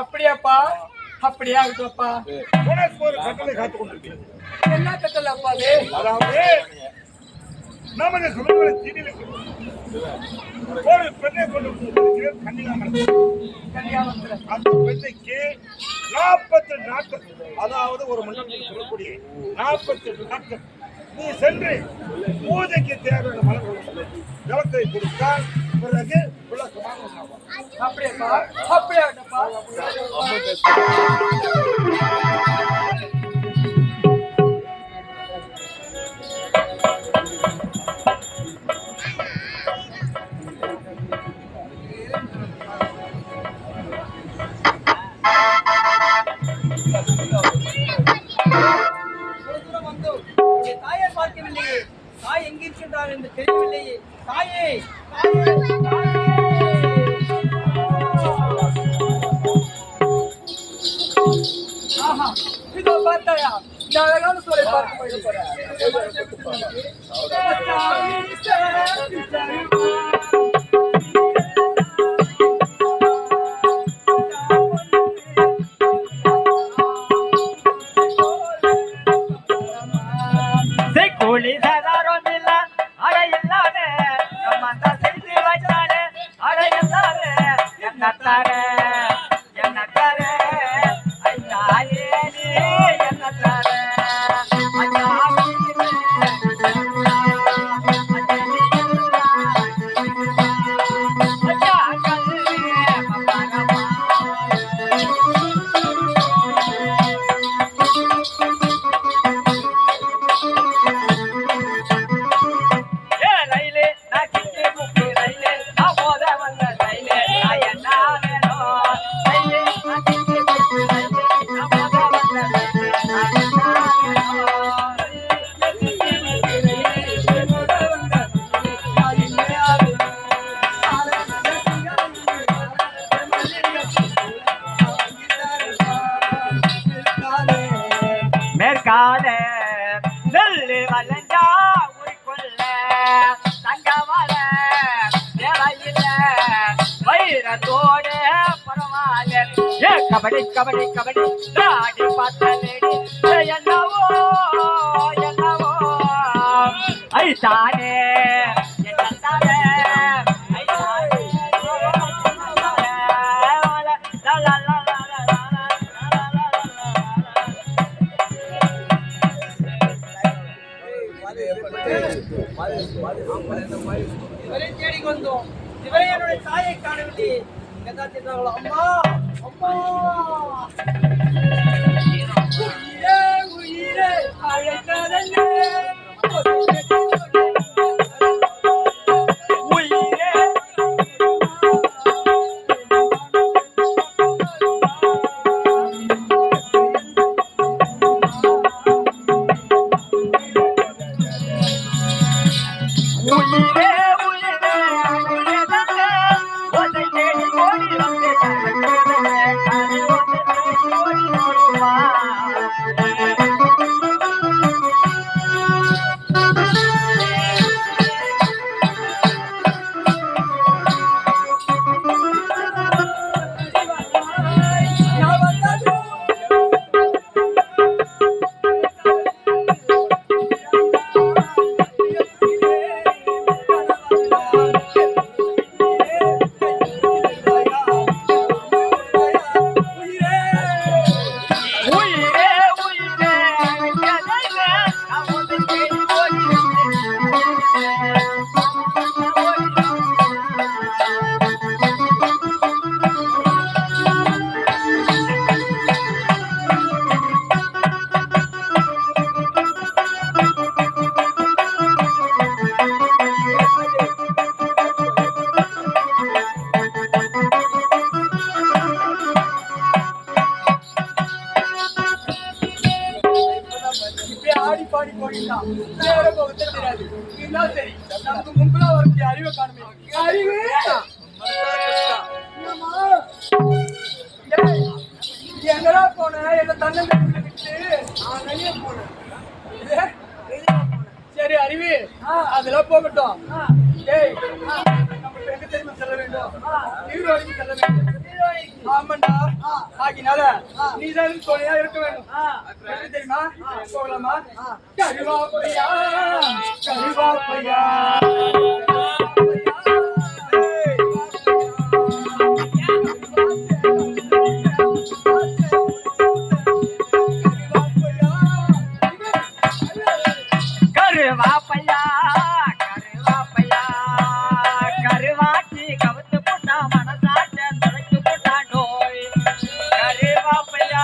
அப்படியாப்பா? அப்படியே ஆகட்டும்ப்பா. உனக்கு ஒரு கட்டளை காத்துக் கொண்டிருக்கிறது. என்ன கட்டளை அப்பா அது? அதாவது நமது சமூக தீனில் ஒரு பெண்ணை கொண்டு கன்னியாகுமரி அந்த பெண்ணைக்கு 40 நாட்கள், அதாவது ஒரு மண்டலத்தில் சொல்லக்கூடிய 40 நாட்கள் நீ சென்று பூஜைக்கு தேவையான மலர்கள் ஜலத்தை கொடுத்தால் பிறகு விளக்கமாக அப்படியேப்பா? அப்படியே தாயை பார்க்கவில்லையே, தாய் எங்கிருக்கின்றார் என்று தெரியவில்லையே. தாயே, ஆஹா, இதோ பார்த்தாயா? இந்த அழகான சோலை பார்க்க போகிறேன். மேற்கால நெல்லு வளைஞ்சா உரிக்குள்ள தங்கவள தேவையில்ல வைரத்தோடு பரவாயில்ல. ஏ கபடி கபடி கபடி ஆடி பார்த்தலேடி என்னவோ என்னவோ ஐதானே என்னதானே ஐதானே லா லா லா இவரை தேடி வந்தோம். இவரை என்னுடைய தாயை காணவில்லை. எங்கதான் சென்றாங்களோ? அம்மா, அம்மா, உயிரே உயிரே அழைக்காதே. அப்படின்தான் நேர போகத்தே தெரியாது. இருந்தாலும் சரி நமக்கு முன்புல ஒரு அறிவை காணுமே. அறிவு எங்கடா போன? என்ன தன்னை விட்டு நான் வெளியே போனேன். சரி அறிவு அதெல்லாம் போகட்டும். ஏய் நம்ம எங்க தெரியுமா செல்ல வேண்டும்? நீரோடைக்கு செல்ல வேண்டும். ஆமாண்டா. ஆகினால நீதான் துணையா இருக்க வேண்டும். எப்படி தெரியுமா? போகலாமா? கருவாப்பையா கருவாப்பையா கருவாப்பையா கருவாப்பையா கருவாச்சி கவுத்து போட்டா மனசாட்ட தலைக்கு போட்டா நோய். கருவாப்பையா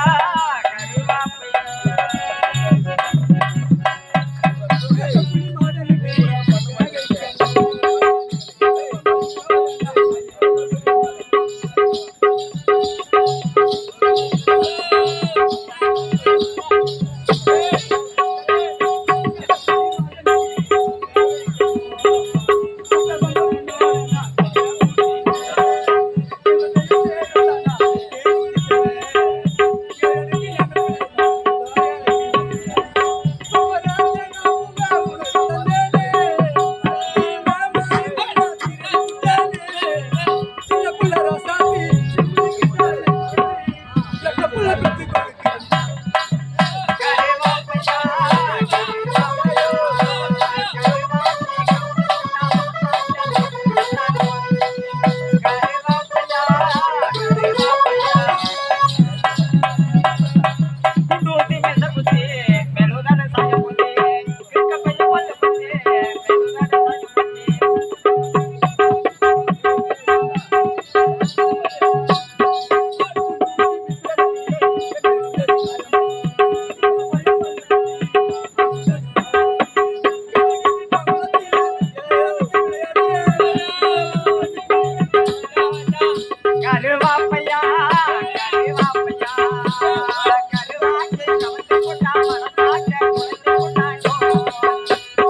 கருவாப்பையா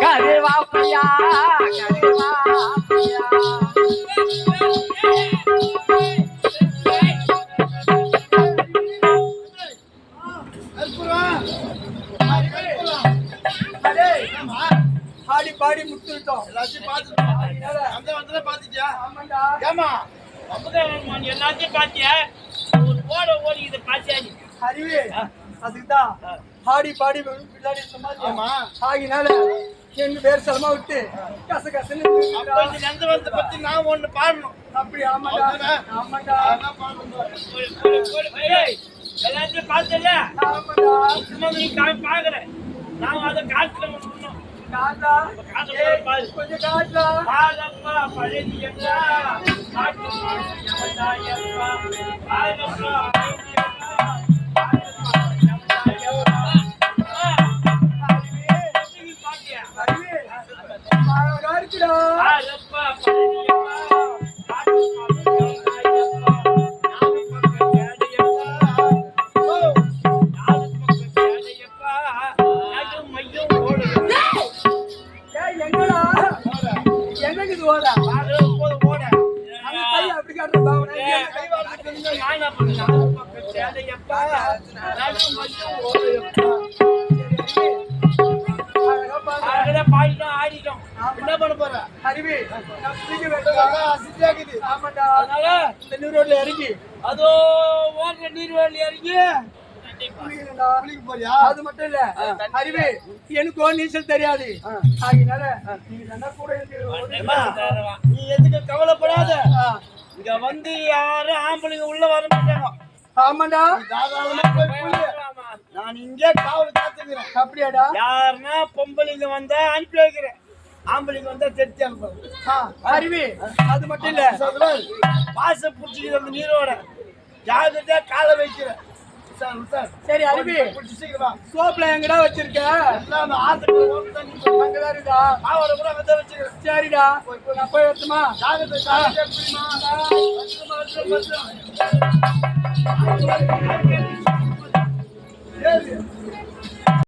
கருவாப்பையா கருவாப்பையா பாடி பாடி முத்துட்டோம். எல்லாத்தையும் பார்த்துட்டோம். அந்த வந்து பார்த்துட்டியா? ஆமாண்டா. ஏமா எல்லாத்தையும் பாத்தியா? ஒரு ஓடி இதை பாத்தியா? அறிவு அதுக்குதான் பாடி பாடி பின்னாடி சமாதி. ஆமா. ஆகினால எங்க பேர் செலமா விட்டு கச கசன்னு அப்ப இந்த நந்தவனத்தை பத்தி நான் ஒண்ணு பாடணும். அப்படி. ஆமாண்டா ஆமாண்டா அதான் பாடணும். எல்லாத்தையும் பார்த்தல ஆமாண்டா. சும்மா நீ பாக்குற நான் அதை காட்டுல ஒண்ணு காட்டா கொஞ்சம் காட்டா. ஆலப்பா பழனியப்பா காட்டு யமதாயப்பா ஆலப்பா ஆடிட்டோம். என்ன பண்ண போற? அறிவி ஆமாண்டா. அதனால இந்த நீரோட்ல இறங்கி அதோ ஓடுற நீர்வழி இறங்கி குளிக்க போறியா? அது மட்டும் இல்ல அறிவு எனக்கோ நீச்சல் தெரியாது. ஆகினால நீங்க நல்லா கூட நீ எதுக்கு கவலைப்படாத. இங்க வந்து யாரும் ஆம்பளைங்க உள்ள வர மாட்டாங்க. ஆமாண்டா. தாராளமா போய் குளி. நான் இங்கே காவல் காத்துக்கிறேன். அப்படியாடா? யாருன்னா பொம்பளைங்க வந்தா அனுப்பி வைக்கிறேன். ஆம்பளைங்க வந்தா தெரிஞ்சு அனுப்புறேன். அறிவி அது மட்டும் இல்ல பாச புடிச்சிக்கிற அந்த நீரோட ஜாகிரதையா காலை வைக்கிறேன். சரி அறிவி சீக்கிரம் சோப்ல எங்கடா வச்சிருக்க? எல்லாம் அந்த ஆத்துக்கு ஓட்டு தண்ணி அங்கதான் இருக்கா? காவலை கூட அங்கதான் வச்சுக்கிறேன். சரிடா நான் போய் வரட்டுமா? ஜாகிரதை ஜாகிரதை எப்படிமா?